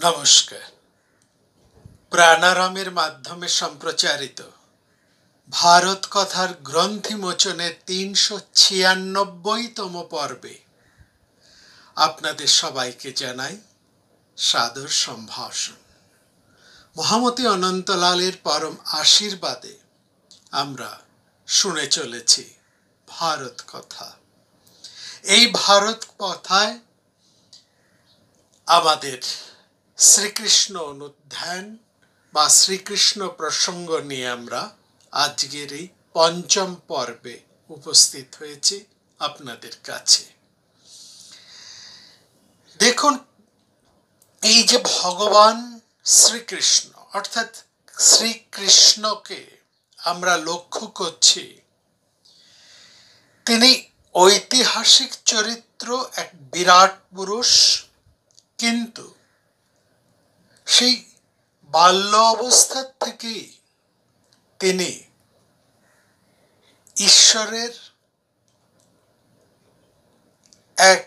নমস্কার। প্রাণারামের মাধ্যমে সম্প্রচারিত ভারত কথার গ্রন্থি মোচনের ৩৯৬তম পর্বে আপনাদের সবাইকে জানাই সাদর সম্ভাষণ। মহামতি অনন্তলালের পরম আশীর্বাদে আমরা শুনে চলেছি ভারত কথা। এই ভারত কথায় আমাদের শ্রীকৃষ্ণ অনুধ্যান বা শ্রীকৃষ্ণ প্রসঙ্গ নিয়ে আমরা আজকের এই পঞ্চম পর্বে উপস্থিত হয়েছি আপনাদের কাছে। দেখুন, এই যে ভগবান শ্রীকৃষ্ণ অর্থাৎ শ্রীকৃষ্ণকে আমরা লক্ষ্য করছি, তিনি ঐতিহাসিক চরিত্র, এক বিরাট পুরুষ, কিন্তু সেই বাল্য অবস্থার থেকেই তিনি ঈশ্বরের এক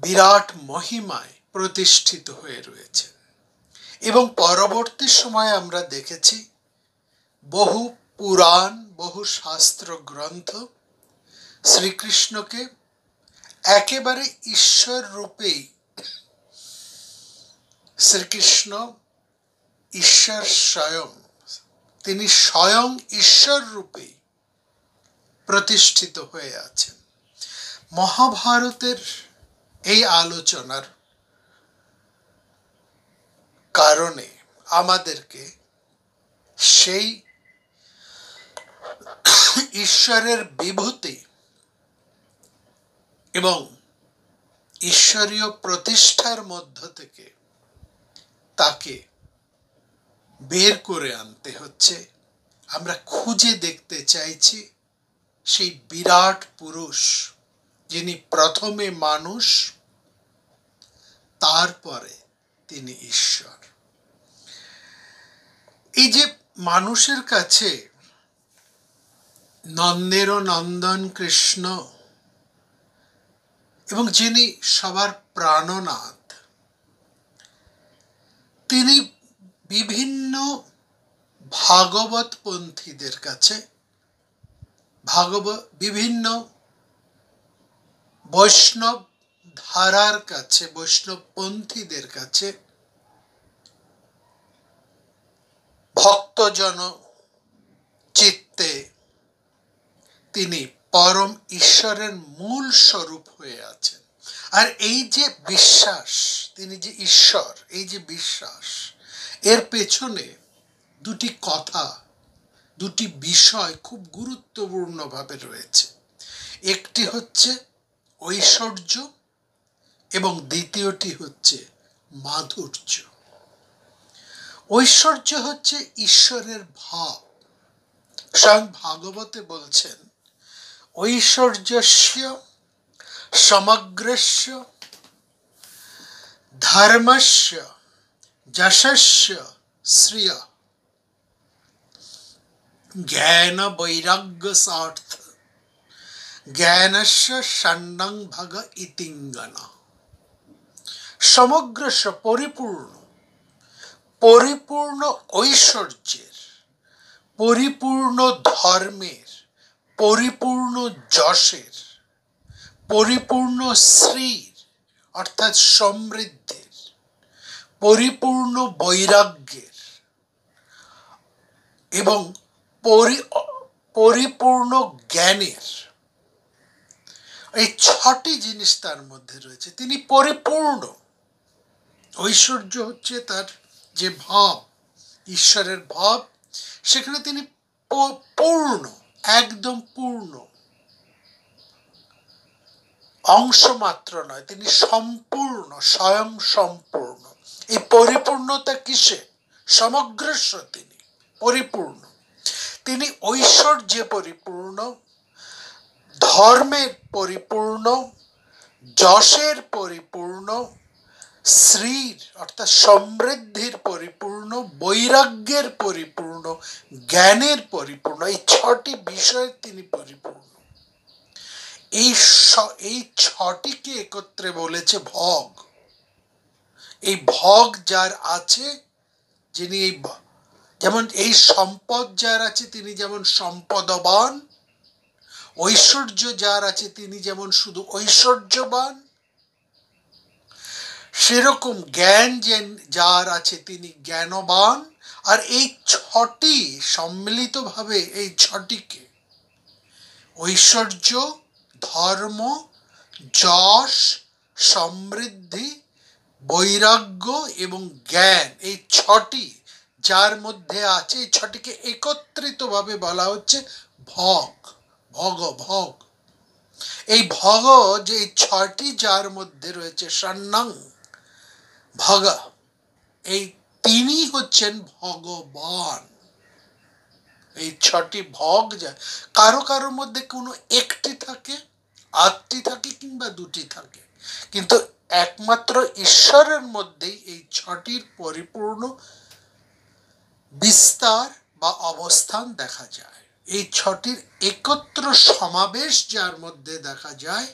বিরাট মহিমায় প্রতিষ্ঠিত হয়ে রয়েছে এবং পরবর্তী সময়ে আমরা দেখেছি বহু পুরাণ, বহু শাস্ত্র গ্রন্থ শ্রীকৃষ্ণকে একেবারে ঈশ্বর রূপেই, শ্রীকৃষ্ণ ঈশ্বর স্বয়ং, তিনি স্বয়ং ঈশ্বর রূপেই প্রতিষ্ঠিত হয়ে আছেন। মহাভারতের এই আলোচনার কারণে আমাদেরকে সেই ঈশ্বরের বিভূতি এবং ঈশ্বরীয় প্রতিষ্ঠার মধ্য থেকে তাকে বের করে আনতে হচ্ছে। আমরা খুঁজে দেখতে চাইছি সেই বিরাট পুরুষ, যিনি প্রথমে মানুষ, তারপরে তিনি ঈশ্বর। এই যে মানুষের কাছে নন্দেরও নন্দন কৃষ্ণ এবং যিনি সবার প্রাণনাথ, তিনি বিভিন্ন ভাগবতপন্থীদের কাছে, বিভিন্ন বৈষ্ণব ধারার কাছে, বৈষ্ণবপন্থীদের কাছে, ভক্তজন চিত্তে তিনি পরম ঈশ্বরের মূল স্বরূপ হয়ে আছেন। আর এই যে বিশ্বাস, তিনি যে ঈশ্বর, এই যে বিশ্বাস, এর পেছনে দুটি কথা, দুটি বিষয় খুব গুরুত্বপূর্ণভাবে রয়েছে। একটি হচ্ছে ঐশ্বর্য এবং দ্বিতীয়টি হচ্ছে মাধুর্য। ঐশ্বর্য হচ্ছে ঈশ্বরের ভাব। স্বয়ং ভাগবতে বলছেন, ঐশ্বর্যস্য সমগ্রস্য ধর্মস্য যশস্য শ্রিয় জ্ঞান বৈরাগ্য স্বার্থ জ্ঞানস্য ষণ্ডং ভগ ইতিঙ্গনা। সমগ্রস্য পরিপূর্ণ, পরিপূর্ণ ঐশ্বর্যের, পরিপূর্ণ ধর্মের, পরিপূর্ণ যশের, পরিপূর্ণ শ্রীর অর্থাৎ সমৃদ্ধির, পরিপূর্ণ বৈরাগ্যের এবং পরিপূর্ণ জ্ঞানের, এই ছটি জিনিস তার মধ্যে রয়েছে। তিনি পরিপূর্ণ। ঐশ্বর্য হচ্ছে তার যে ভাব, ঈশ্বরের ভাব, সেখানে তিনি পূর্ণ, একদম পূর্ণ, অংশ মাত্র নয়, তিনি সম্পূর্ণ, স্বয়ং সম্পূর্ণ। এই পরিপূর্ণতা কিসে? সমগ্রস্ব তিনি পরিপূর্ণ। তিনি ঐশ্বর্যে পরিপূর্ণ, ধর্মের পরিপূর্ণ, যশের পরিপূর্ণ, শ্রীর অর্থাৎ সমৃদ্ধির পরিপূর্ণ, বৈরাগ্যের পরিপূর্ণ, জ্ঞানের পরিপূর্ণ। এই ছটি বিষয়ে তিনি পরিপূর্ণ। এই ছটিকে একত্রে বলেছে ভগ। এই ভোগ যার আছে, যিনি এই যেমন এই সম্পদ যার আছে তিনি যেমন সম্পদবান, ঐশ্বর্য যার আছে তিনি যেমন শুধু ঐশ্বর্যবান, সেরকম জ্ঞান যার আছে তিনি জ্ঞানবান। আর এই ছটি সম্মিলিতভাবে, এই ছটিকে ঐশ্বর্য, ধর্ম, যশ, সমৃদ্ধি, বৈরাগ্য এবং জ্ঞান, এই ছটি যার মধ্যে আছে, এই ছটিকে একত্রিতভাবে বলা হচ্ছে ভোগ। ভোগ এই ভোগ যে এই ছটি যার মধ্যে রয়েছে, ষণ্ণং ভগ, এই তিনি হচ্ছেন ভগবান। এই ছটি ভোগ যা কারো কারোর মধ্যে কোনো একটি থাকে, আটটি থাকে কিংবা দুটি থাকে, কিন্তু একমাত্র ঈশ্বরের মধ্যেই এই ছটির পরিপূর্ণ বিস্তার বা অবস্থান দেখা যায়। এই ছটির একত্র সমাবেশ যার মধ্যে দেখা যায়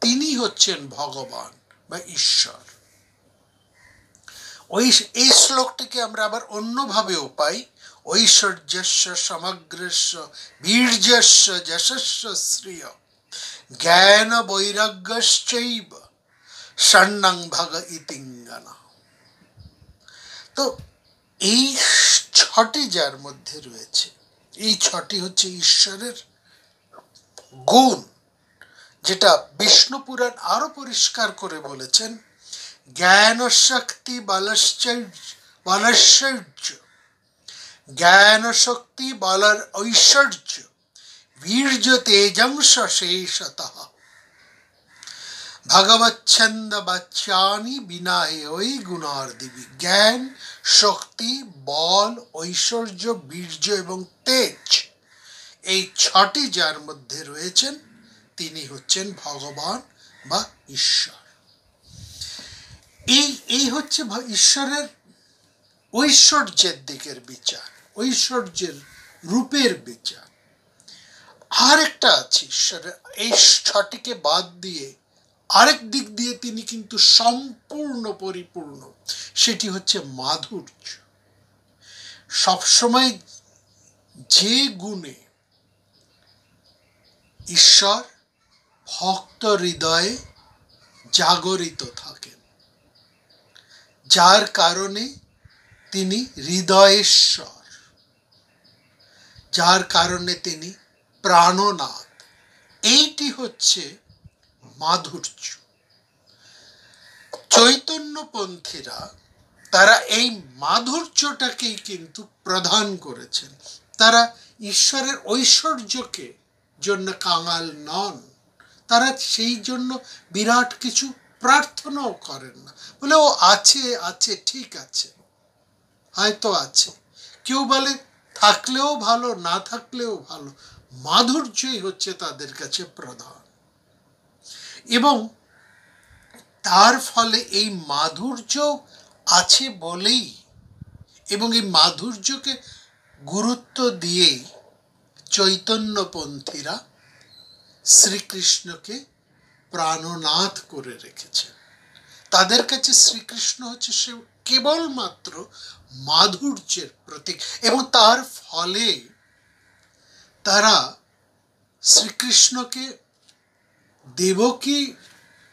তিনি হচ্ছেন ভগবান বা ঈশ্বর। এই শ্লোকটিকে আমরা আবার অন্যভাবেও পাই, ঐশ্বর্যস্য সমগ্রস্য বীর্যস্য যশস্য শ্রিয় জ্ঞান বৈরাগ্যশ্চৈব ষণ্ণং ভগ ইতিঙ্গনা। তো এই ছটি যার মধ্যে রয়েছে, এই ছটি হচ্ছে ঈশ্বরের গুণ, যেটা বিষ্ণু পুরাণ আরো পরিষ্কার করে বলেছেন, জ্ঞান শক্তি বলশ্বর্য, জ্ঞান শক্তি বলর ঐশ্বর্য, বীর্য তেজম সশেষতঃ, ভগবচ্ছন্দ বাচ্যানি বিনা ওই গুণার্দিবি। জ্ঞান, শক্তি, বল, ঐশ্বর্য, বীর্য এবং তেজ, এই ছটি যার মধ্যে রয়েছেন তিনি হচ্ছেন ভগবান বা ঈশ্বর। এই হচ্ছে ঈশ্বরের ঐশ্বর্যের দিকের বিচার, ঐশ্বর্যের রূপের বিচার। আরেকটা আছে ঈশ্বরের, এই ছটিকে বাদ দিয়ে আরেক দিক দিয়ে তিনি কিন্তু সম্পূর্ণ পরিপূর্ণ, সেটি হচ্ছে মাধুর্য। সবসময় যে গুণে ঈশ্বর ভক্ত হৃদয়ে জাগরিত থাকেন, যার কারণে তিনি হৃদয়েশ্বর, যার কারণে তিনি প্রাণনাথ, এইটি হচ্ছে মাধুর্য। চৈতন্যপন্থীরা তারা এই মাধুর্যটাকেই কিন্তু প্রদান করেছেন। তারা ঈশ্বরের ঐশ্বর্যকে জন্য কাঙাল নন, তারা সেই জন্য বিরাট কিছু প্রার্থনাও করেন না, বলে ও আছে আছে ঠিক আছে, হয়তো আছে। কেউ বলে থাকলেও ভালো, না থাকলেও ভালো, মাধুর্যই হচ্ছে তাদের কাছে প্রধান। এবং তার ফলে এই মাধুর্য আছে বলেই, এবং এই মাধুর্যকে গুরুত্ব দিয়েই চৈতন্যপন্থীরা শ্রীকৃষ্ণকে প্রাণনাথ করে রেখেছেন। তাদের কাছে শ্রীকৃষ্ণ হচ্ছে সে কেবলমাত্র মাধুর্যের প্রতীক, এবং তার ফলে তারা শ্রীকৃষ্ণকে দেবকী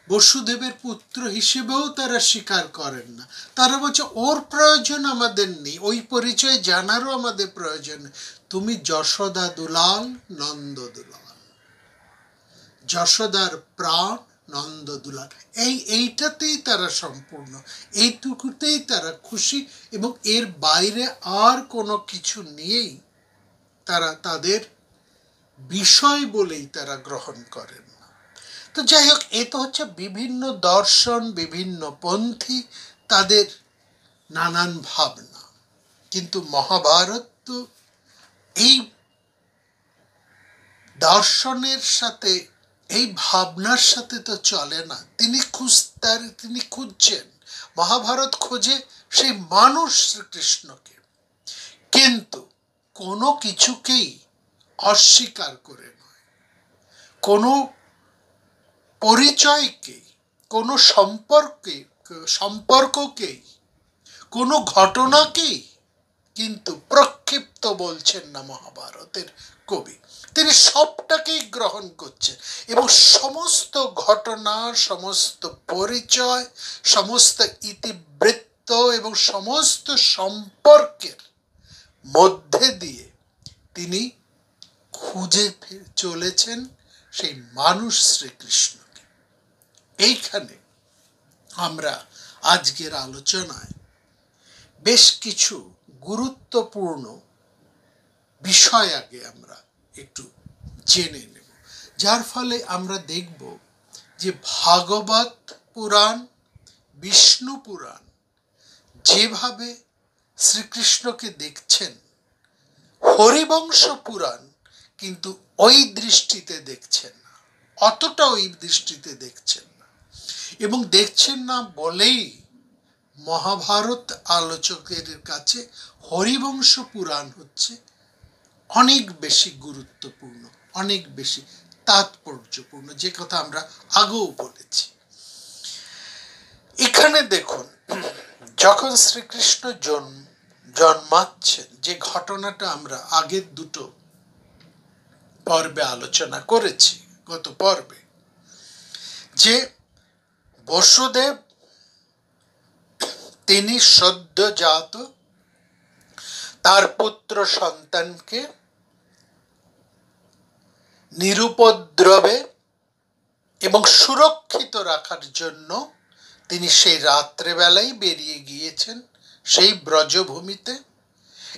বসুদেবের পুত্র হিসেবেও তারা স্বীকার করেন না। তারা বলছে ওর প্রয়োজন আমাদের নেই, ওই পরিচয় জানারও আমাদের প্রয়োজন নেই, তুমি যশোদা দুলাল, নন্দ দুলাল, যশোদার প্রাণ, নন্দ দুলাল, এইটাতেই তারা সম্পূর্ণ, এইটুকুতেই তারা খুশি, এবং এর বাইরে আর কোনো কিছু নিয়েই তারা তাদের বিষয় বলেই তারা গ্রহণ করেন না। তো যাই হোক, এ তো হচ্ছে বিভিন্ন দর্শন, বিভিন্ন পন্থী, তাদের নানান ভাবনা। কিন্তু মহাভারত তো এই দর্শনের সাথে, এই ভাবনার সাথে তো চলে না। তিনি খুঁজছেন, মহাভারত খোঁজে সেই মানুষ শ্রীকৃষ্ণকে, কিন্তু কোনো কিছুকেই অস্বীকার করে নয়, কোনো পরিচয়কে, কোনো সম্পর্কে সম্পর্ককেই, কোনো ঘটনাকেই কিন্তু প্রক্ষিপ্ত বলছেন না মহাভারতের কবি। তিনি সবটাকেই গ্রহণ করছেন এবং সমস্ত ঘটনা, সমস্ত পরিচয়, সমস্ত ইতিবৃত্ত এবং সমস্ত সম্পর্কের মধ্যে দিয়ে তিনি খুঁজে চলেছেন সেই মানুষ শ্রীকৃষ্ণকে। এইখানে আমরা আজকের আলোচনায় বেশ কিছু গুরুত্বপূর্ণ বিষয় আগে আমরা একটু জেনে নেব, যার ফলে আমরা দেখব যে ভাগবত পুরাণ, বিষ্ণু পুরাণ যেভাবে শ্রীকৃষ্ণকে দেখছেন, হরিবংশ পুরাণ কিন্তু ওই দৃষ্টিতে দেখছেন না, অতটা ওই দৃষ্টিতে দেখছেন না। এবং দেখছেন না বলেই মহাভারত আলোচকের কাছে হরিবংশ পুরাণ হচ্ছে অনেক বেশি গুরুত্বপূর্ণ, অনেক বেশি তাৎপর্যপূর্ণ, যে কথা আমরা আগেও বলেছি। এখানে দেখুন, যখন শ্রীকৃষ্ণ জন্মাচ্ছেন, যে ঘটনাটা আমরা আগের দুটো পর্বে আলোচনা করেছি, গত পর্বে, যে বসুদেব তিনি সদ্যজাত তার পুত্র সন্তানকে নিরুপদ্রবে এবং সুরক্ষিত রাখার জন্য তিনি সেই রাত্রেবেলায় বেরিয়ে গিয়েছেন সেই ব্রজভূমিতে।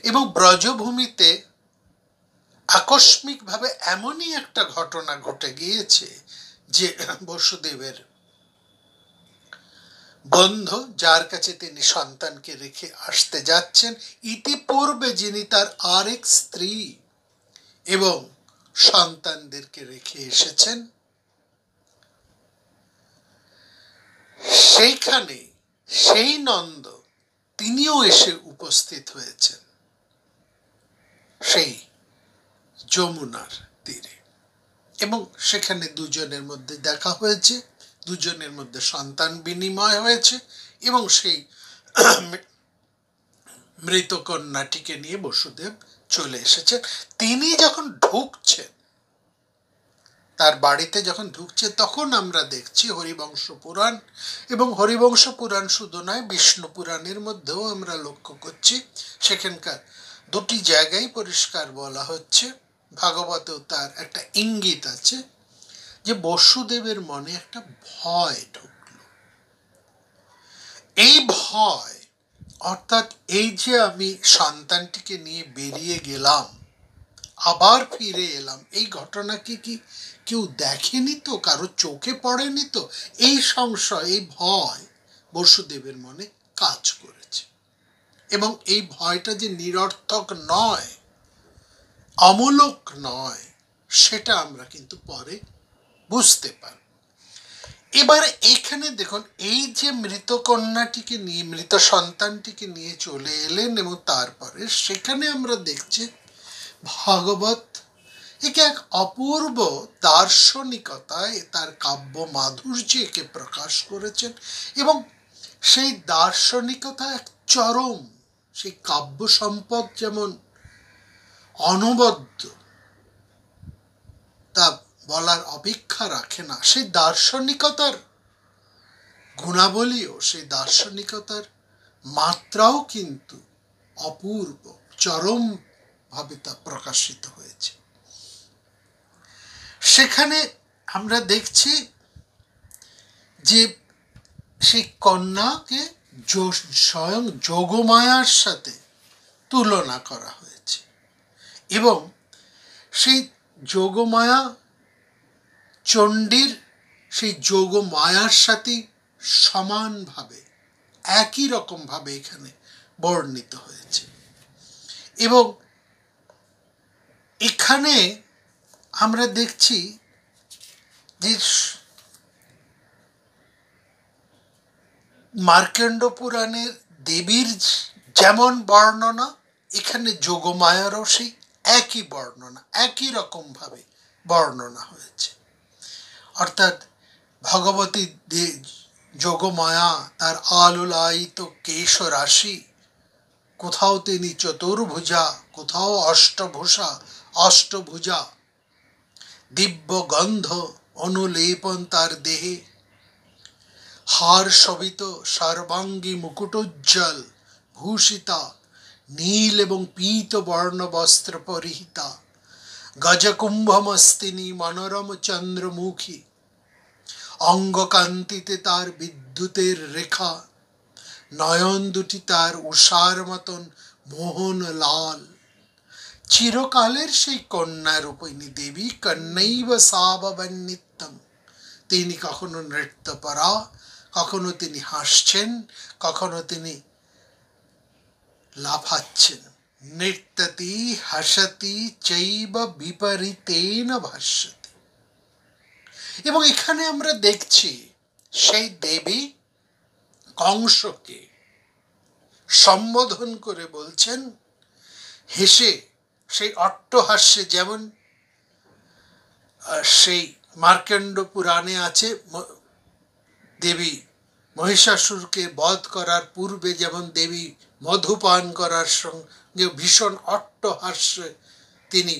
এবং ব্রজভূমিতে আকস্মিকভাবে এমনই একটা ঘটনা ঘটে গিয়েছে যে বসুদেবের বন্ধু, যার কাছে তিনি সন্তানকে রেখে আসতে যাচ্ছেন, ইতিপূর্বে যিনি তার আরেক স্ত্রী এবং সন্তানদেরকে রেখে এসেছেন, সেইখানে সেই নন্দ তিনিও এসে উপস্থিত হয়েছেন সেই যমুনার তীরে। এবং সেখানে দুজনের মধ্যে দেখা হয়েছে, দুজনের মধ্যে সন্তান বিনিময় হয়েছে এবং সেই মৃত কন্যাটিকে নিয়ে বসুদেব চলে এসেছেন। তিনি যখন ঢুকছেন, তার বাড়িতে যখন ঢুকছে, তখন আমরা দেখছি হরিবংশ পুরাণ, এবং হরিবংশ পুরাণ শুধু নয়, বিষ্ণু পুরাণের মধ্যেও আমরা লক্ষ্য করছি সেখানকার দুটি জায়গায় পরিষ্কার বলা হচ্ছে, ভাগবতেও তার একটা ইঙ্গিত আছে, যে বসুদেবের মনে একটা ভয় ঢুকল। এই ভয় অর্থাৎ এই যে আমি সন্তানটিকে নিয়ে বেরিয়ে গেলাম, আবার ফিরে এলাম, এই ঘটনাকে কি কেউ দেখেনি তো, কারো চোখে পড়েনি তো, এই সংশয়, এই ভয় বসুদেবের মনে কাজ করেছে। এবং এই ভয়টা যে নিরর্থক নয়, অমূলক নয়, সেটা আমরা কিন্তু পরে বুঝতে পারি। এবারে এখানে দেখুন, এই যে মৃত কন্যাটিকে নিয়ে, মৃত সন্তানটিকে নিয়ে চলে এলেন, এবং তারপরে সেখানে আমরা দেখছি ভাগবত একে এক অপূর্ব দার্শনিকতায় তার কাব্য মাধুর্যে একে প্রকাশ করেছেন। এবং সেই দার্শনিকতা এক চরম, সেই কাব্য সম্পদ যেমন অনবদ্য, তা বলার অপেক্ষা রাখে না, সেই দার্শনিকতার গুণাবলীও, সেই দার্শনিকতার মাত্রাও কিন্তু অপূর্ব, চরম ভাবে তা প্রকাশিত হয়েছে। সেখানে আমরা দেখছি যে সেই কন্যাকে স্বয়ং যোগমায়ার সাথে তুলনা করা হয়েছে, এবং সেই যোগমায়া চণ্ডীর সেই যোগমায়ার সাথে সমানভাবে, একই রকম ভাবে এখানে বর্ণিত হয়েছে। এবং এখানে আমরা দেখছি যে মার্কণ্ড পুরাণের দেবীর যেমন বর্ণনা, এখানে যোগমায়ারও সেই একই বর্ণনা, একই রকম ভাবে বর্ণনা হয়েছে। অর্থাৎ ভগবতী যোগমায়া তার আলোলায়িত কেশ রাশি, কোথাও তিনি চতুর্ভুজা, কোথাও অষ্টভুজা, দিব্য গন্ধ অনুলেপন তার দেহে, হার শোভিত সর্বাঙ্গী মুকুটোজ্জ্বল ভূষিতা, নীল এবং পীত বর্ণ বস্ত্র পরিহিতা, গজকুম্ভমস্তিনী মনোরম চন্দ্রমুখী, অঙ্গকান্তিতে তার বিদ্যুতের রেখা, নয়ন দুটি তার উষার মতন মোহন লাল। চিরকালের সেই কন্যা রূপিণী দেবী, কন্যৈব সা ভবন নিত্যম। তিনি কখনো নৃত্যপরা, কখনো তিনি হাসছেন, কখনো তিনি লাফাচ্ছেন। নৃত্যতি হাসতি চৈব বিপরীতেন ভাষ্যতি। এবং এখানে আমরা দেখছি সেই দেবী কংসকে সম্বোধন করে বলছেন, হেসে সেই অট্টহাস্যে, যেমন সেই মার্কণ্ড পুরাণে আছে, দেবী মহিষাসুরকে বধ করার পূর্বে যেমন দেবী মধুপান করার সঙ্গে ভীষণ অট্টহাস্যে তিনি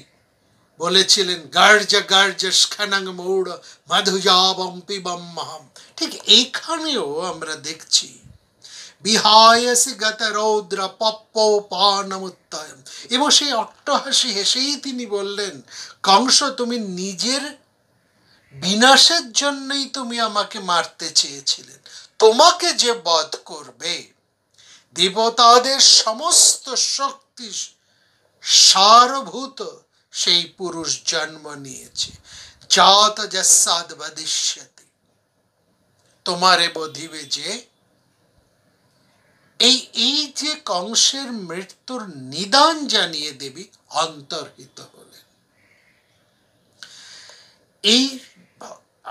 বলেছিলেন, গার্জ গার্জ স্খনং মৌড় মধুজাবম পিবম মহম। ঠিক এইখানেও আমরা দেখছি বিহায়সি গত রৌদ্র পপ্পৌপানমুত্তয়ম। এবং সেই অট্টহাসি হেসেই তিনি বললেন, কংস, তুমি নিজের বিনাশের জন্যই তুমি আমাকে মারতে চেয়েছিলেন। তোমাকে যে বধ করবে, দেবতাদের সমস্ত শক্তি সারভূত সেই পুরুষ জন্ম নিয়েছে, জাত যস্যাদ বদিষ্যতি, তোমারে বধিবে যে। এই যে কংসের মৃত্যুর নিদান জানিয়ে দেবী অন্তর্হিত হলেন। এই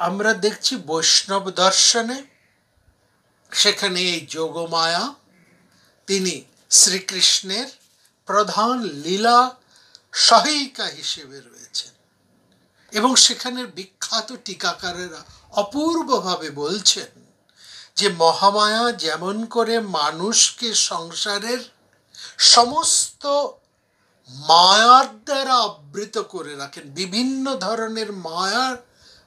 আমরা দেখছি বৈষ্ণব দর্শনে, সেখানে এই যোগমায়া তিনি শ্রীকৃষ্ণের প্রধান লীলা সহায়িকা হিসেবে রয়েছেন। এবং সেখানের বিখ্যাত টিকাকারেরা অপূর্বভাবে বলছেন যে মহামায়া যেমন করে মানুষকে সংসারের সমস্ত মায়ার দ্বারা আবৃত করে রাখেন, বিভিন্ন ধরনের মায়ার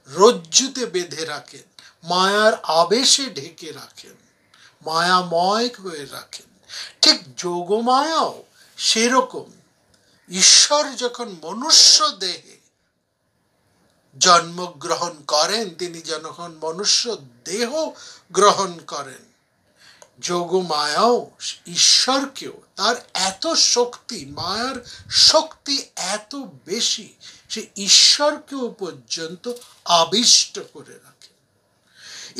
রজ্জুতে বেঁধে রাখেন, মায়ার আবেশে ঢেকে রাখেন, মায়াময় হয়ে রাখেন, ঠিক যোগমায়াও সেরকম ঈশ্বর যখন মনুষ্য দেহে জন্মগ্রহণ করেন, তিনি যখন মনুষ্য দেহ গ্রহণ করেন, যোগমায়াও ঈশ্বরকেও, তার এত শক্তি, মায়ার শক্তি এত বেশি, সে ঈশ্বরকেও পর্যন্ত আবিষ্ট করে রাখে।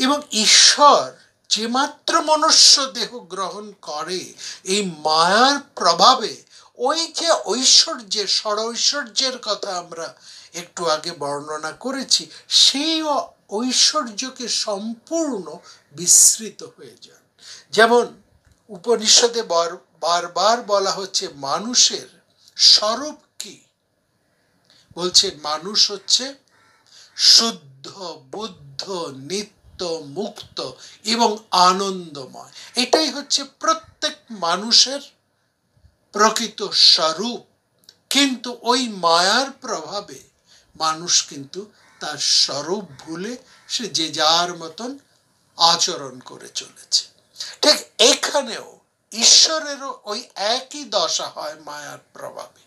এবং ঈশ্বর যে মাত্র মনুষ্য দেহ গ্রহণ করে, এই মায়ার প্রভাবে ওই যে ঐশ্বর্যের, ষড়ৈশ্বর্যের কথা আমরা একটু আগে বর্ণনা করেছি, সেই ঐশ্বর্যকে সম্পূর্ণ বিস্মৃত হয়ে যান। যেমন উপনিষদে বারবার বলা হচ্ছে মানুষের স্বরূপ কি, বলছে মানুষ হচ্ছে শুদ্ধ, বুদ্ধ, নিত্য, মুক্ত এবং আনন্দময়। এটাই হচ্ছে প্রত্যেক মানুষের প্রকৃত স্বরূপ। কিন্তু ওই মায়ার প্রভাবে মানুষ কিন্তু তার স্বরূপ ভুলে সে যে যার মতন আচরণ করে চলেছে। ঠিক এখানেও ঈশ্বরেরও ওই একই দশা হয় মায়ার প্রভাবে।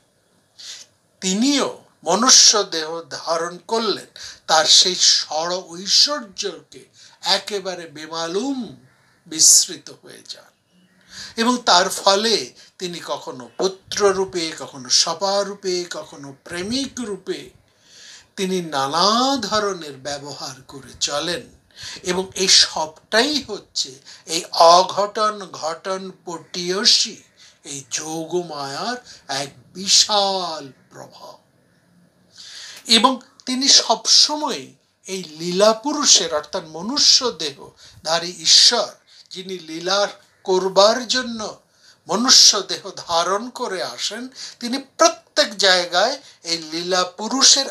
তিনিও মনুষ্য দেহ ধারণ করলেন, তার সেই ষড় ঐশ্বর্যকে একেবারে বেমালুম বিস্মৃত হয়ে যান। এবং তার ফলে তিনি কখনো পুত্র রূপে, কখনো সপা রূপে, কখনো প্রেমিক রূপে তিনি নানা ধরনের ব্যবহার করে চলেন। এবং এই সবটাই হচ্ছে এই অঘটন ঘটন পটীয়সী এই যোগমায়ার এক বিশাল প্রভাব। এবং তিনি সবসময় এই লীলা পুরুষের, অর্থাৎ মনুষ্য দেহধারী ঈশ্বর, যিনি লীলা করবার জন্য মনুষ্য দেহ ধারণ করে আসেন, তিনি প্রত্যেক জায়গায় এই লীলা পুরুষের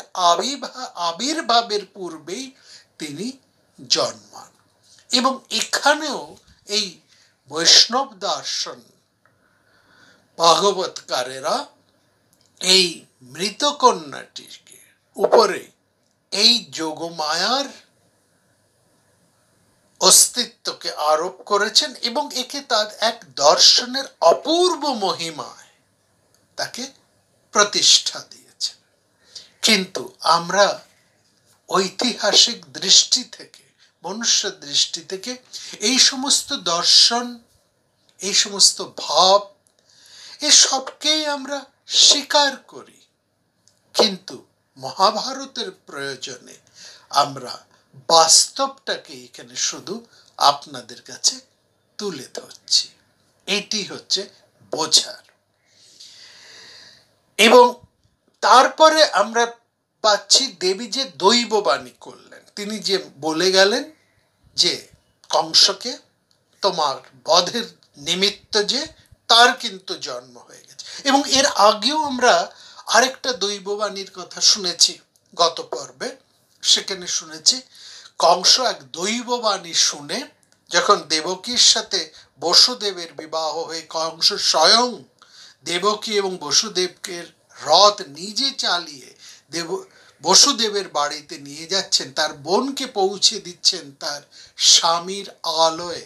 আবির্ভাবের পূর্বেই তিনি জন্মান। এবং এখানেও এই বৈষ্ণব দর্শন ভাগবতকারেরা এই মৃতকন্যাটির উপরে এই যোগমায়ার অস্তিত্বকে আরোপ করেছেন এবং একে তার এক দর্শনের অপূর্ব মহিমায় তাকে প্রতিষ্ঠা দিয়েছেন। কিন্তু আমরা ঐতিহাসিক দৃষ্টি থেকে, মনুষ্য দৃষ্টি থেকে এই সমস্ত দর্শন, এই সমস্ত ভাব, এসবকেই আমরা স্বীকার করি। কিন্তু মহাভারতের প্রয়োজনে আমরা বাস্তবটাকে এখানে শুধু আপনাদের কাছে তুলে ধরছি। এটি হচ্ছে বোঝার। এবং তারপরে আমরা পাচ্ছি দেবী যে দৈববাণী করলেন, তিনি যে বলে গেলেন যে কংসকে তোমার বধের নিমিত্ত যে তার কিন্তু জন্ম হয়ে গেছে। এবং এর আগেও আমরা আরেকটা দৈববাণীর কথা শুনেছি গত পর্বে। সেখানে শুনেছি কংস এক দৈববাণী শুনে যখন দেবকীর সাথে বসুদেবের বিবাহ হয়ে কংস স্বয়ং দেবকী এবং বসুদেবকে রথ নিজে চালিয়ে বসুদেবের বাড়িতে নিয়ে যাচ্ছেন, তার বোনকে পৌঁছে দিচ্ছেন তার স্বামীর আলয়ে,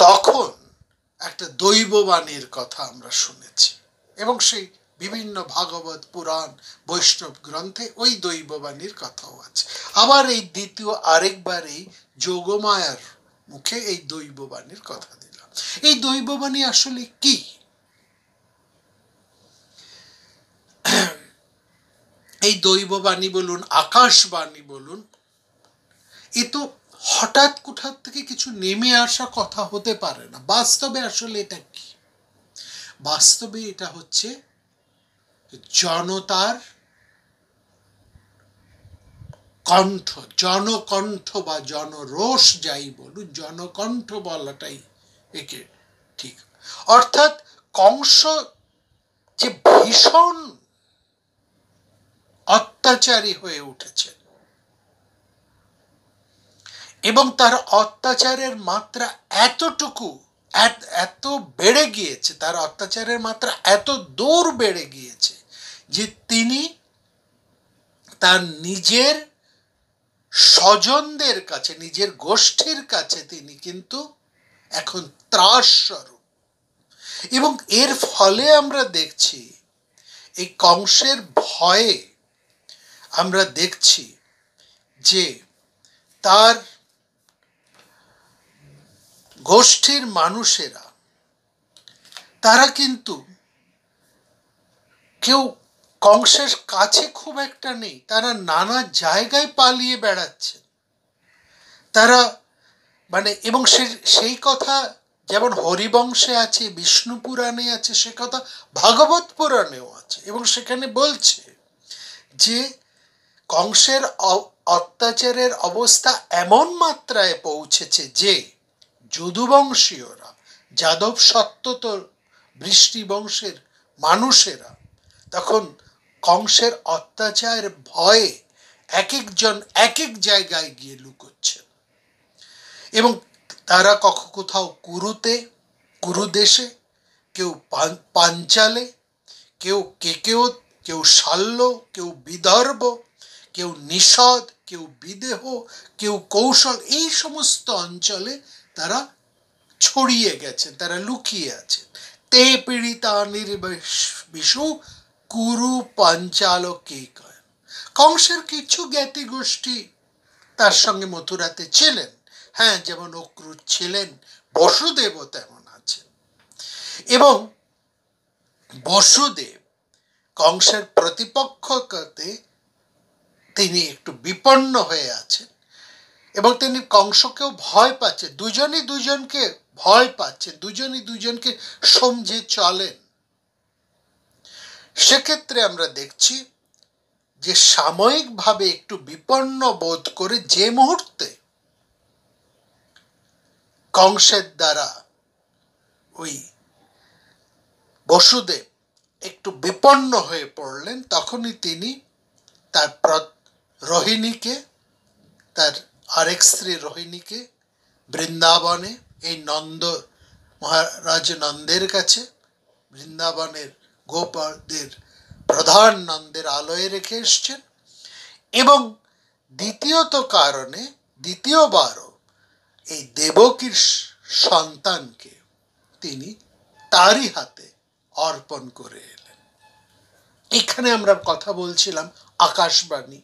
তখন একটা দৈববাণীর কথা আমরা শুনেছি। এবং সেই বিভিন্ন ভাগবত পুরাণ বৈষ্ণব গ্রন্থে ওই দৈববাণীর কথাও আছে। আবার এই দ্বিতীয় আরেকবার এই যোগমায়ার মুখে এই দৈববাণীর কথা দিলাম। এই দৈববাণী আসলে কি? এই দৈববাণী বলুন, আকাশবাণী বলুন, এ তো হঠাৎ কোথা থেকে কিছু নেমে আসা কথা হতে পারে না। বাস্তবে আসলে এটা কি? বাস্তবে এটা হচ্ছে জনতার কণ্ঠ, জনকণ্ঠ বা জনরোষ যাই বলুন, জনকণ্ঠ বলাটাই একে ঠিক। অর্থাৎ কংস যে ভীষণ অত্যাচারী হয়ে উঠেছে এবং তার অত্যাচারের মাত্রা এতটুকু এত বেড়ে গিয়েছে, তার অত্যাচারের মাত্রা এত দূর বেড়ে গিয়েছে যে তিনি তার নিজের স্বজনদের কাছে, নিজের গোষ্ঠীর কাছে তিনি কিন্তু এখন ত্রাস স্বরূপ। এবং এর ফলে আমরা দেখছি এই কংসের ভয়ে আমরা দেখছি যে তার গোষ্ঠীর মানুষেরা, তারা কিন্তু কেউ কংসের কাছে খুব একটা নেই, তারা নানা জায়গায় পালিয়ে বেড়াচ্ছে। তারা এবং সেই কথা যেমন হরিবংশে আছে, বিষ্ণু পুরাণে আছে, সে কথা ভাগবত পুরাণেও আছে। এবং সেখানে বলছে যে কংসের অত্যাচারের অবস্থা এমন মাত্রায় পৌঁছেছে যে যদুবংশীয়রা, যাদব সত্যতর বৃষ্টি বংশের মানুষেরা তখন কংসের অত্যাচার ভয়ে এক একজন এক এক জায়গায় গিয়ে লুকোচ্ছে। এবং তারা কোথাও কুরুদেশে, কেউ পাঞ্চালে, কেউ কেকেওত, কেউ শাল্য, কেউ বিদর্ভ, কেউ নিষদ, কেউ বিদেহ, কেউ কৌশল, এই সমস্ত অঞ্চলে তারা ছড়িয়ে গেছেন, তারা লুকিয়ে আছেন। তে পীড়িতা নির্বিষু কুরু পাঞ্চাল কে কয়। কংসের কিছু জ্ঞাতি গোষ্ঠী তার সঙ্গে মথুরাতে ছিলেন, হ্যাঁ, যেমন অক্রুর ছিলেন, বসুদেবও তেমন আছেন। এবং বসুদেব কংসের প্রতিপক্ষতে তিনি একটু বিপন্ন হয়ে আছেন এবং তিনি কংসকেও ভয় পাচ্ছেন, দুজনই দুজনকে ভয় পাচ্ছেন, দুজনই দুজনকে সমঝে চলেন। সেক্ষেত্রে আমরা দেখছি যে সাময়িকভাবে একটু বিপন্ন বোধ করে যে মুহূর্তে কংসের দ্বারা ওই বসুদেব একটু বিপন্ন হয়ে পড়লেন, তখনই তিনি তার রোহিণীকে, তার আরেক স্ত্রী রোহিণীকে বৃন্দাবনে এই মহারাজ নন্দের কাছে, বৃন্দাবনের গোপদের প্রধান নন্দের আলয়ে রেখে এসছেন। এবং দ্বিতীয়বারও এই দেবকীর সন্তানকে তিনি তারই হাতে অর্পণ করে এলেন। এখানে আমরা কথা বলছিলাম আকাশবাণী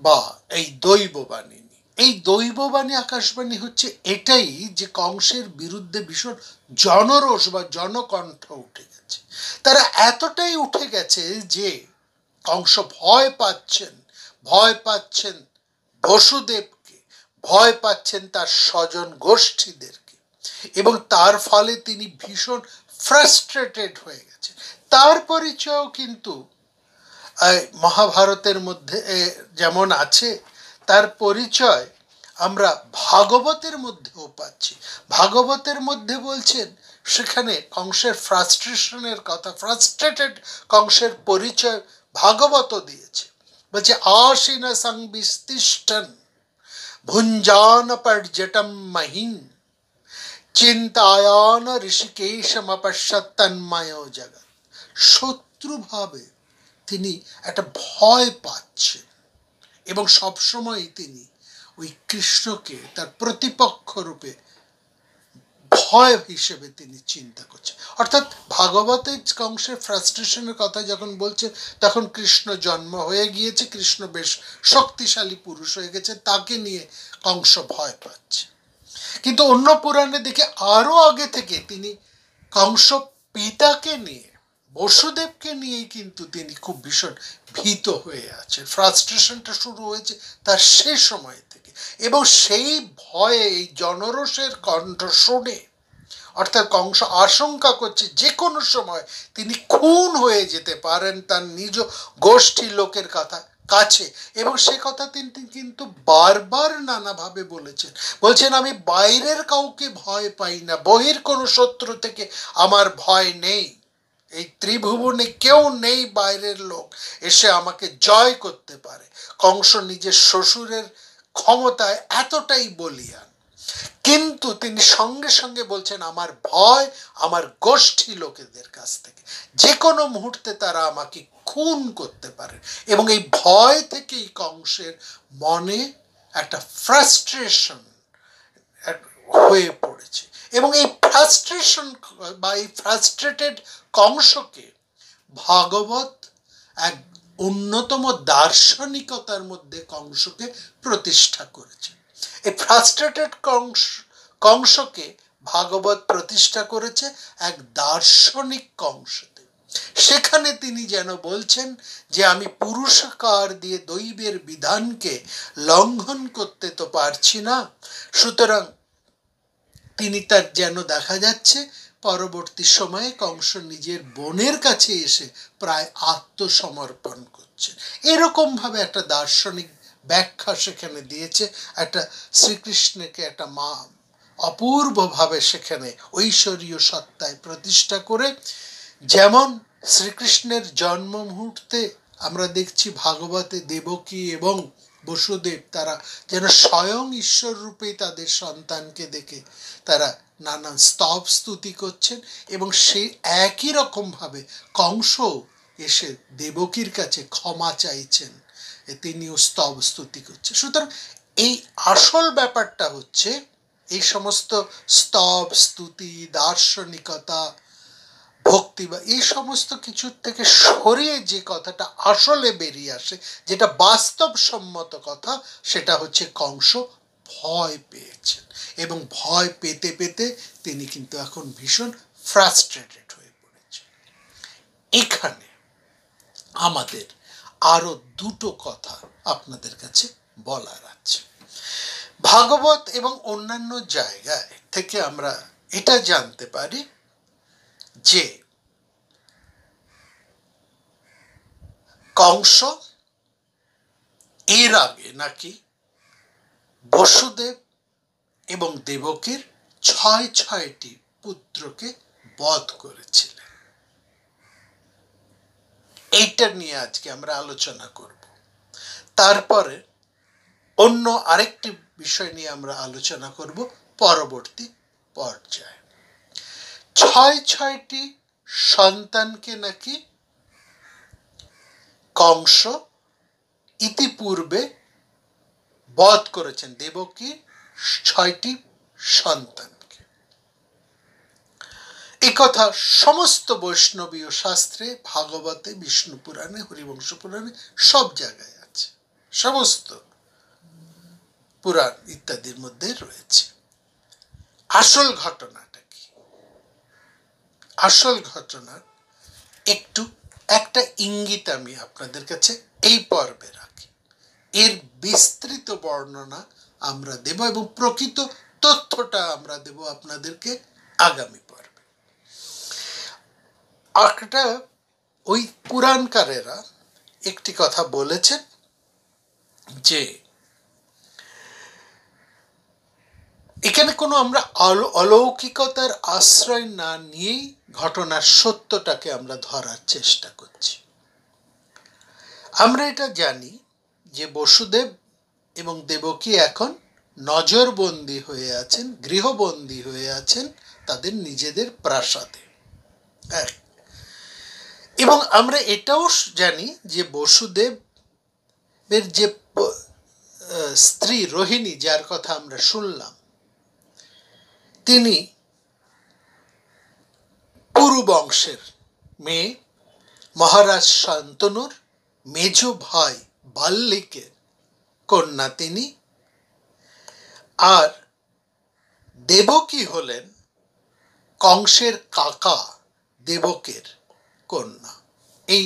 বা এই দৈববাণী। এই দৈববাণী আকাশবাণী হচ্ছে এটাই যে কংসের বিরুদ্ধে ভীষণ জনরোষ বা জনকণ্ঠ উঠে গেছে। তারা এতটাই উঠে গেছে যে কংস ভয় পাচ্ছেন বসুদেবকে, ভয় পাচ্ছেন তার স্বজন গোষ্ঠীদেরকে, এবং তার ফলে তিনি ভীষণ ফ্রাস্ট্রেটেড হয়ে গেছেন। তার পরিচয়ও কিন্তু মহাভারতের মধ্যে যেমন আছে, তার পরিচয় আমরা ভাগবতের মধ্যেও পাচ্ছি। ভাগবতের মধ্যে বলছেন, সেখানে কংসের ফ্রাস্ট্রেশনের কথা, ফ্রাস্ট্রেটেড কংসের পরিচয় ভাগবত দিয়েছে। বলছে আশিন সংবিস্তিষ্ঠন ভুঞ্জান পর্যটম মহিন চিন্তায়ান ঋষিকেশম অপশ্যৎ তন্ময় জগৎ। শত্রুভাবে তিনি একটা ভয় পাচ্ছেন এবং সবসময় তিনি ওই কৃষ্ণকে তার প্রতিপক্ষ রূপে ভয় হিসেবে তিনি চিন্তা করছেন। অর্থাৎ ভাগবতে কংসের ফ্রাস্ট্রেশনের কথা যখন বলছে, তখন কৃষ্ণ জন্ম হয়ে গিয়েছে, কৃষ্ণ বেশ শক্তিশালী পুরুষ হয়ে গেছে, তাকে নিয়ে কংস ভয় পাচ্ছে। কিন্তু অন্য পুরাণে দেখে আরো আগে থেকে তিনি কংস পিতাকে নিয়ে, বসুদেবকে নিয়েই কিন্তু তিনি খুব ভীষণ ভীত হয়ে আছেন। ফ্রাস্ট্রেশনটা শুরু হয়েছে তার সেই সময় থেকে, এবং সেই ভয়ে এই জনরোষের কণ্ঠ শুনে, অর্থাৎ কংস আশঙ্কা করছে যে কোনো সময় তিনি খুন হয়ে যেতে পারেন তার নিজ গোষ্ঠীর লোকের কাছে। এবং সে কথা তিনি কিন্তু বারবার নানাভাবে বলছেন আমি বাইরের কাউকে ভয় পাই না, বহির কোনো শত্রু থেকে আমার ভয় নেই, এই ত্রিভুবনে কেউ নেই বাইরের লোক এসে আমাকে জয় করতে পারে। কংস নিজের শ্বশুরের ক্ষমতায় এতটাই বলিয়ান, কিন্তু তিনি সঙ্গে সঙ্গে বলছেন আমার ভয় আমার গোষ্ঠী লোকেদের কাছ থেকে, যে কোনো মুহূর্তে তারা আমাকে খুন করতে পারে। এবং এই ভয় থেকেই কংসের মনে একটা ফ্রাস্ট্রেশন হয়ে পড়েছে, এবং এই ফ্রাস্ট্রেশন বা এই ফ্রাস্ট্রেটেড কংসকে ভাগবত এক অন্যতম দার্শনিকতার মধ্যে কংসকে প্রতিষ্ঠা করেছে। এই ফ্রাস্ট্রেটেড কংসকে ভাগবত প্রতিষ্ঠা করেছে এক দার্শনিক কংসতে। সেখানে তিনি যেন বলছেন যে আমি পুরুষকার দিয়ে দৈবের বিধানকে লঙ্ঘন করতে তো পারছি না, সুতরাং তিনি তার যেন দেখা যাচ্ছে পরবর্তী সময়ে কংস নিজের বোনের কাছে এসে প্রায় আত্মসমর্পণ করছে। এরকম ভাবে একটা দার্শনিক ব্যাখ্যা সেখানে দিয়েছে। একটা শ্রীকৃষ্ণকে একটা মা অপূর্বভাবে সেখানে ঐশ্বরীয় সত্তায় প্রতিষ্ঠা করে, যেমন শ্রীকৃষ্ণের জন্ম মুহূর্তে আমরা দেখছি ভাগবতে দেবকী এবং বসুদেব তারা যেন স্বয়ং ঈশ্বর রূপে তাদের সন্তানকে দেখে তারা নানান স্তব স্তুতি করছেন, এবং সেই একই রকম ভাবে কংস এসে দেবকীর কাছে ক্ষমা চাইছেন, তিনিও স্তব স্তুতি করছেন। সুতরাং এই আসল ব্যাপারটা হচ্ছে এই সমস্ত স্তব স্তুতি দার্শনিকতা ভক্তি বা এই সমস্ত কিছুর থেকে সরিয়ে যে কথাটা আসলে বেরিয়ে আসে, যেটা বাস্তবসম্মত কথা, সেটা হচ্ছে কংস ভয় পেয়েছেন, এবং ভয় পেতে পেতে তিনি কিন্তু এখন ভীষণ ফ্রাস্ট্রেটেড হয়ে পড়েছেন। এখানে আমাদের আরো দুটো কথা আপনাদের কাছে বলার আছে। ভাগবত এবং অন্যান্য জায়গায় থেকে আমরা এটা জানতে পারি যে কংস এর আগে নাকি বসুদেব এবং দেবকীর 6টি পুত্রকে বধ করেছিলেন। এইটা নিয়ে আজকে আমরা আলোচনা করব। তারপরে অন্য আরেকটি বিষয় নিয়ে আমরা আলোচনা করব পরবর্তী পর্যায়ে। 6টি সন্তানকে নাকি কংস ইতিপূর্বে বধ করেছেন, দেবকী 6টি সন্তানকে। এই কথা সমস্ত বৈষ্ণবীয় শাস্ত্রে, ভাগবতে, বিষ্ণু পুরাণে, হরিবংশ পুরাণে সব জায়গায় আছে, সমস্ত পুরাণ ইত্যাদির মধ্যে রয়েছে। আসল ঘটনাটা কি? আসল ঘটনার একটা ইঙ্গিত আমি আপনাদের কাছে এই পর্বে রাখি। এর বিস্তৃত বর্ণনা আমরা দেব এবং প্রকৃত তথ্যটা আমরা দেব আপনাদেরকে আগামী পর্বে। একটা ওই পুরাণকারেরা একটি কথা বলেছেন যে এখানে কোনো আমরা অলৌকিকতার আশ্রয় না নিয়েই ঘটনার সত্যটাকে আমরা ধরার চেষ্টা করছি। আমরা এটা জানি যে বসুদেব এবং দেবকী এখন নজরবন্দি হয়ে আছেন, গৃহবন্দী হয়ে আছেন তাদের নিজেদের প্রাসাদে। এবং আমরা এটাও জানি যে বসুদেবের যে স্ত্রী রোহিণী, যার কথা আমরা শুনলাম, তিনি পুরু বংশের মেয়ে, মহারাজ শান্তনুর মেজ ভাই বাল্মীকের কন্যা তিনি। আর দেবকী হলেন কংসের কাকা দেবকের কন্যা। এই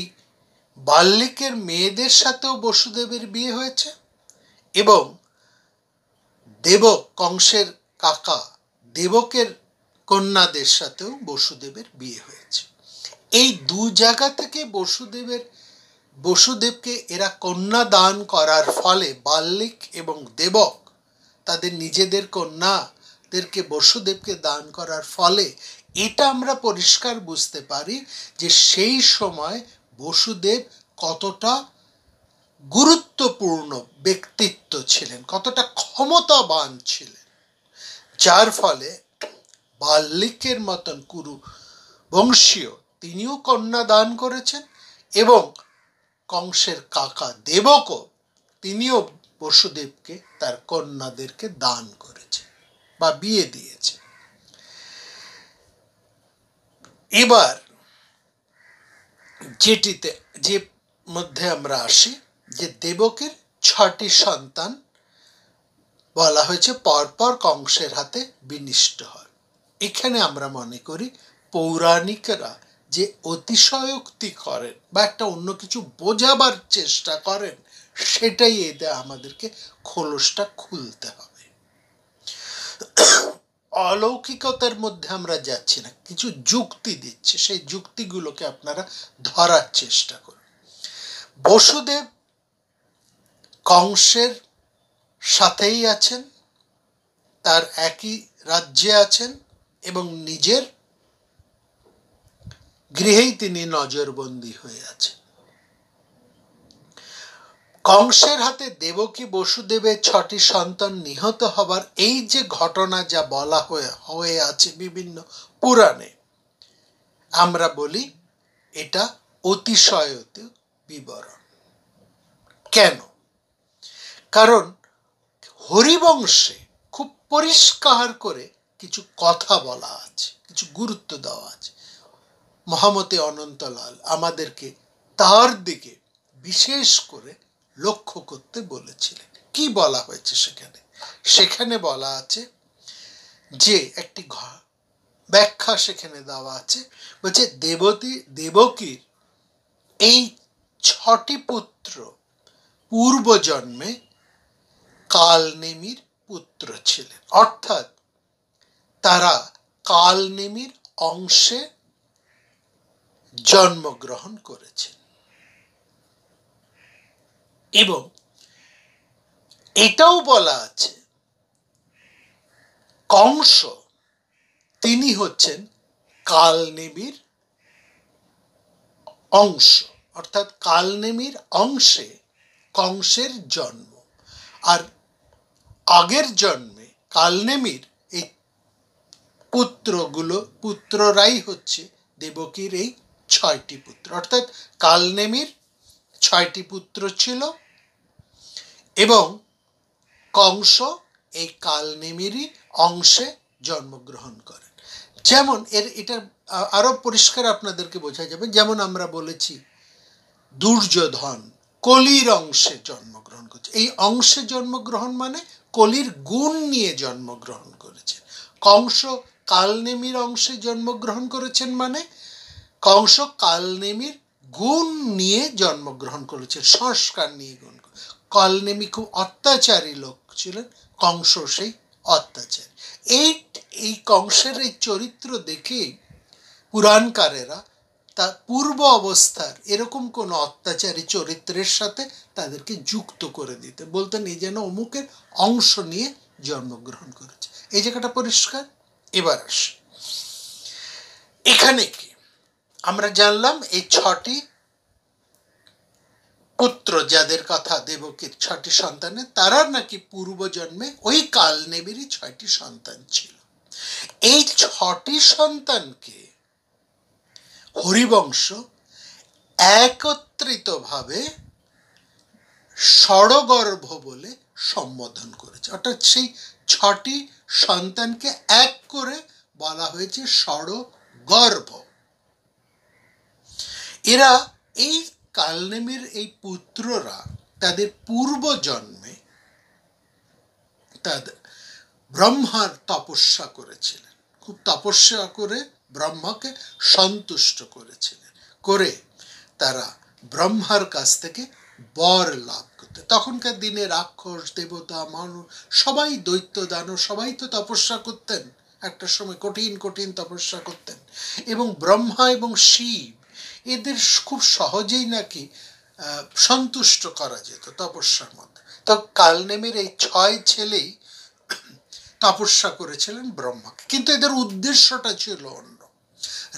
বাল্মীকের মেয়েদের সাথেও বসুদেবের বিয়ে হয়েছে এবং দেবক, কংসের কাকা দেবকের কন্যাদের সাথেও বসুদেবের বিয়ে হয়েছে। এই দু জায়গা থেকে বসুদেবকে এরা কন্যা দান করার ফলে, বাল্মীক এবং দেবক তাদের নিজেদের কন্যাদেরকে বসুদেবকে দান করার ফলে এটা আমরা পরিষ্কার বুঝতে পারি যে সেই সময় বসুদেব কতটা গুরুত্বপূর্ণ ব্যক্তিত্ব ছিলেন, কতটা ক্ষমতাবান ছিলেন, যার ফলে বাল্মীকের মতন কুরু বংশীয় তিনিও কন্যা দান করেছেন এবং কংসের কাকা দেবকও তিনিও বসুদেবকে তার কন্যাদেরকে দান করেছেন বা বিয়ে দিয়েছেন। এবার যে মধ্যে আমরা আসি, যে দেবকীর 6টি সন্তান বলা হয়েছে পরপর কংসের হাতে বিনিষ্ট হয়। এখানে আমরা মনে করি পৌরাণিকরা যে অতিশয়োক্তি করেন বা একটা অন্য কিছু বোঝাবার চেষ্টা করেন, সেটাই এতে আমাদেরকে খোলসটা খুলতে হবে। অলৌকিকতার মধ্যে আমরা যাচ্ছি না, কিছু যুক্তি দিচ্ছে, সেই যুক্তিগুলোকে আপনারা ধরার চেষ্টা করুন। বসুদেব কংসের সাথেই আছেন, তার একই রাজ্যে আছেন এবং নিজের গৃহেই তিনি নজরবন্দী হয়ে আছেন। কংসের হাতে দেবকী বসুদেবের 6টি সন্তান নিহত হবার এই যে ঘটনা যা বলা হয়ে আছে বিভিন্ন পুরাণে, আমরা বলি এটা অতিশয়োক্ত বিবরণ। কেন? কারণ হরিবংশে খুব পরিষ্কার করে কিছু কথা বলা আছে, কিছু গুরুত্ব দেওয়া আছে। মহামতি অনন্তলাল আমাদেরকে তার দিকে বিশেষ করে লক্ষ্য করতে বলেছিলেন। কি বলা হয়েছে সেখানে বলা আছে যে একটি ব্যাখ্যা সেখানে দেওয়া আছে, বলছে দেবকীর এই 6টি পুত্র পূর্বজন্মে কালনেমির পুত্র ছিলেন, অর্থাৎ তারা কালনেমির অংশে জন্মগ্রহণ করেছেন। এবং এটাও বলা আছে কংস তিনি হচ্ছেন কালনেমির অংশ, অর্থাৎ কালনেমির অংশে কংসের জন্ম। আর আগের জন্মে কালনেমির এই পুত্ররাই হচ্ছে দেবকীর এই 6টি পুত্র। অর্থাৎ কালনেমির 6টি পুত্র ছিল এবং কংস এই কালনেমিরই অংশে জন্মগ্রহণ করেন। যেমন এটা আরো পরিষ্কার আপনাদেরকে বোঝা যাবে, যেমন আমরা বলেছি দুর্যোধন কলির অংশে জন্মগ্রহণ করছে। এই অংশে জন্মগ্রহণ মানে কলির গুণ নিয়ে জন্মগ্রহণ করেছেন। কংস কালনেমির অংশে জন্মগ্রহণ করেছেন মানে কংস কালনেমির গুণ নিয়ে জন্মগ্রহণ করেছেন, সংস্কার নিয়ে গুণ। কালনেমি খুব অত্যাচারী লোক ছিলেন, কংস সেই অত্যাচারী। এই কংসের এই চরিত্র দেখে পুরাণকারেরা তা পূর্ব অবস্থার এরকম কোন অত্যাচারী চরিত্রের সাথে তাদেরকে যুক্ত করে দিতে বলতেন, এই যেন অমুকের অংশ নিয়ে জন্মগ্রহণ করেছে। এই জায়গাটা পরিষ্কার। এবার আসি এখানে কি আমরা জানলাম এই 6টি পুত্র যাদের কথা দেবকীর 6টি সন্তানের, তারা নাকি পূর্বজন্মে ওই কালনেমিরই 6টি সন্তান ছিল। এই 6টি সন্তানকে হরিবংশ একত্রিতভাবে ষড়গর্ভ বলে সম্বোধন করেছে। অর্থাৎ সেই 6টি সন্তানকে এক করে বলা হয়েছে ষড়গর্ভ। এরা এই কালনেমির এই পুত্ররা তাদের পূর্বজন্মে তাদের ব্রহ্মার তপস্যা করেছিলেন, খুব তপস্যা করে ব্রহ্মাকে সন্তুষ্ট করেছিলেন, করে তারা ব্রহ্মার কাছ থেকে বর লাভ করতে। তখনকার দিনে রাক্ষস দেবতা মানুষ সবাই, দৈত্য দানব সবাই তো তপস্যা করতেন, একটা সময় কঠিন কঠিন তপস্যা করতেন। এবং ব্রহ্মা এবং শিব এদের খুব সহজেই নাকি সন্তুষ্ট করা যেত তপস্যার মধ্যে। তো কালনেমির এই 6 ছেলেই তপস্যা করেছিলেন ব্রহ্মাকে, কিন্তু এদের উদ্দেশ্যটা ছিল অন্য।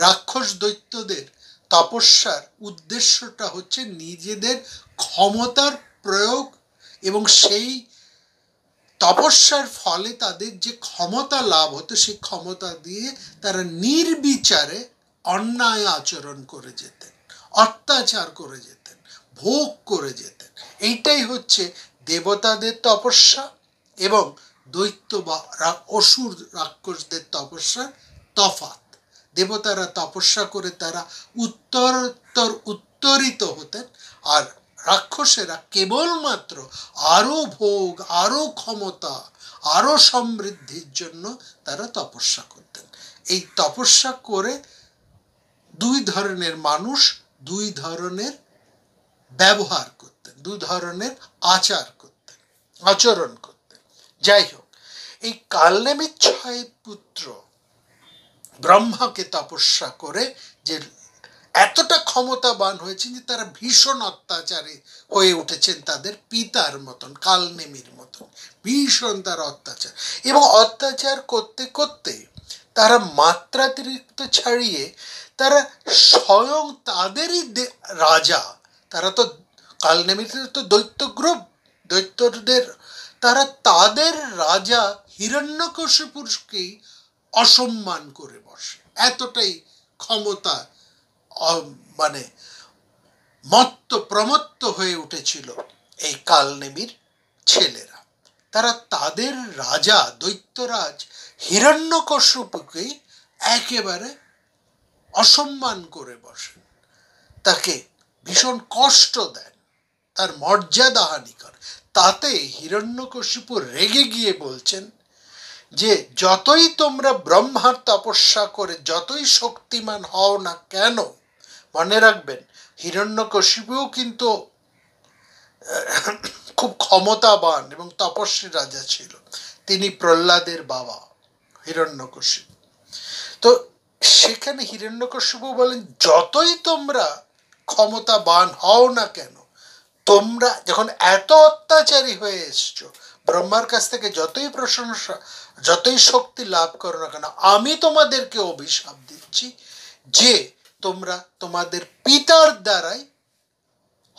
রাক্ষস দৈত্যদের তপস্যার উদ্দেশ্যটা হচ্ছে নিজেদের ক্ষমতার প্রয়োগ, এবং সেই তপস্যার ফলে তাদের যে ক্ষমতা লাভ হতো সেই ক্ষমতা দিয়ে তারা নির্বিচারে অন্যায় আচরণ করে যেতেন, অত্যাচার করে যেতেন, ভোগ করে যেতেন। এইটাই হচ্ছে দেবতাদের তপস্যা এবং দৈত্য বা অসুর রাক্ষসদের তপস্যার তফাৎ। দেবতারা তপস্যা করে তারা উত্তরোত্তর উত্তরিত হতেন, আর রাক্ষসেরা কেবলমাত্র আরো ভোগ, আরো ক্ষমতা, আরো সমৃদ্ধির জন্য তারা তপস্যা করতেন। এই তপস্যা করে 2 ধরনের মানুষ 2 ধরনের ব্যবহার করতেন, 2 ধরনের আচরণ করতেন। যাই হোক, এই কালনেমির 6 পুত্র ব্রহ্মাকে তপস্যা করে যে এতটা ক্ষমতাবান হয়েছেন যে তারা ভীষণ অত্যাচারী হয়ে উঠেছেন, তাদের পিতার মতন, কালনেমির মতন ভীষণ তার অত্যাচার। এবং অত্যাচার করতে করতে তারা মাত্রাতিরিক্ত ছাড়িয়ে তারা স্বয়ং তাদেরই রাজা, তারা তো কালনেমিদের তো দৈত্য গ্রুপ, দৈত্যদের তারা তাদের রাজা হিরণ্যকশিপুরকেই অসম্মান করে বসে। এতটাই ক্ষমতা মানে প্রমত্ত হয়ে উঠেছিল এই কালনেমির ছেলেরা। তারা তাদের রাজা দৈত্যরাজ হিরণ্যকশিপুকেই একেবারে অসম্মান করে বসেন, তাকে ভীষণ কষ্ট দেন, তার মর্যাদাহানি করে। তাতে হিরণ্যকশিপু রেগে গিয়ে বলছেন যে যতই তোমরা ব্রহ্মার তপস্যা করে যতই শক্তিমান হও না কেন, মনে রাখবেন হিরণ্যকশিপুও কিন্তু খুব ক্ষমতাবান এবং তপস্বী রাজা ছিল। তিনি প্রহ্লাদের বাবা হিরণ্যকশিপু। তো সেখানে হিরণ্যকশিপু বলেন যতই তোমরা ক্ষমতাবান হও না কেন, তোমরা যখন এত অত্যাচারী হয়ে এসছো, ব্রহ্মার কাছ থেকে যতই প্রশংসা যতই শক্তি লাভ করো না কেন, আমি তোমাদেরকে অভিশাপ দিচ্ছি যে তোমরা তোমাদের পিতার দ্বারাই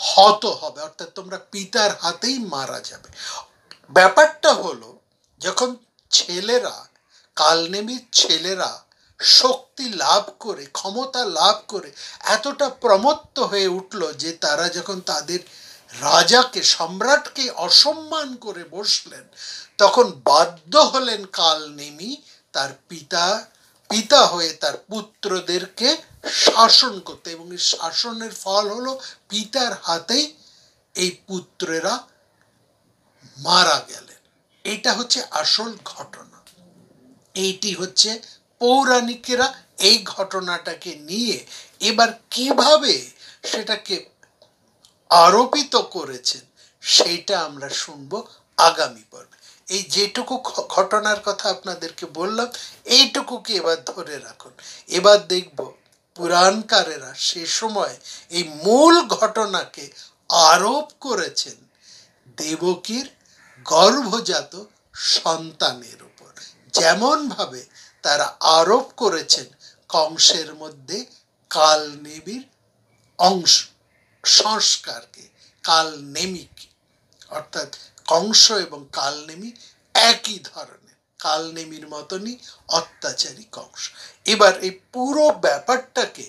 হত হবে, অর্থাৎ তোমরা পিতার হাতেই মারা যাবে। ব্যাপারটা হলো যখন ছেলেরা, কালনেমির ছেলেরা শক্তি লাভ করে, ক্ষমতা লাভ করে এতটা প্রমত্ত হয়ে উঠল যে তারা যখন তাদের রাজাকে, সম্রাটকে অসম্মান করে বসলেন, তখন বাধ্য হলেন কালনেমি তার পিতা হয়ে তার পুত্রদেরকে শাসন করতে, এবং এই শাসনের ফল হলো পিতার হাতেই এই পুত্রেরা মারা গেলেন। এটা হচ্ছে আসল ঘটনা। এইটি হচ্ছে পৌরাণিকেরা এই ঘটনাটাকে নিয়ে এবার কিভাবে সেটাকে আরোপিত করেছেন সেইটা আমরা শুনবো আগামী পর্বে। এই যেটুকু ঘটনার কথা আপনাদেরকে বললাম, এইটুকুকে এবার ধরে রাখুন। এবার দেখব পুরাণকারেরা সে সময় এই মূল ঘটনাকে আরোপ করেছেন দেবকীর গর্ভজাত সন্তানের উপর, যেমন ভাবে তারা আরোপ করেছেন কংসের মধ্যে কালনেমির অংশ সংস্কারকে, কালনেমিকে। অর্থাৎ কংস এবং কালনেমি একই ধরনের, কালনেমির মতনই অত্যাচারী কংস। এবার এই পুরো ব্যাপারটাকে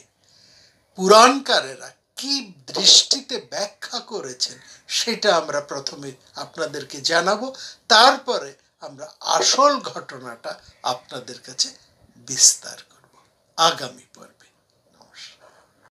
পুরাণকারেরা কি দৃষ্টিতে ব্যাখ্যা করেছেন সেটা আমরা প্রথমে আপনাদেরকে জানাবো, তারপরে আমরা আসল ঘটনাটা আপনাদের কাছে বিস্তার করব আগামী পর্বে।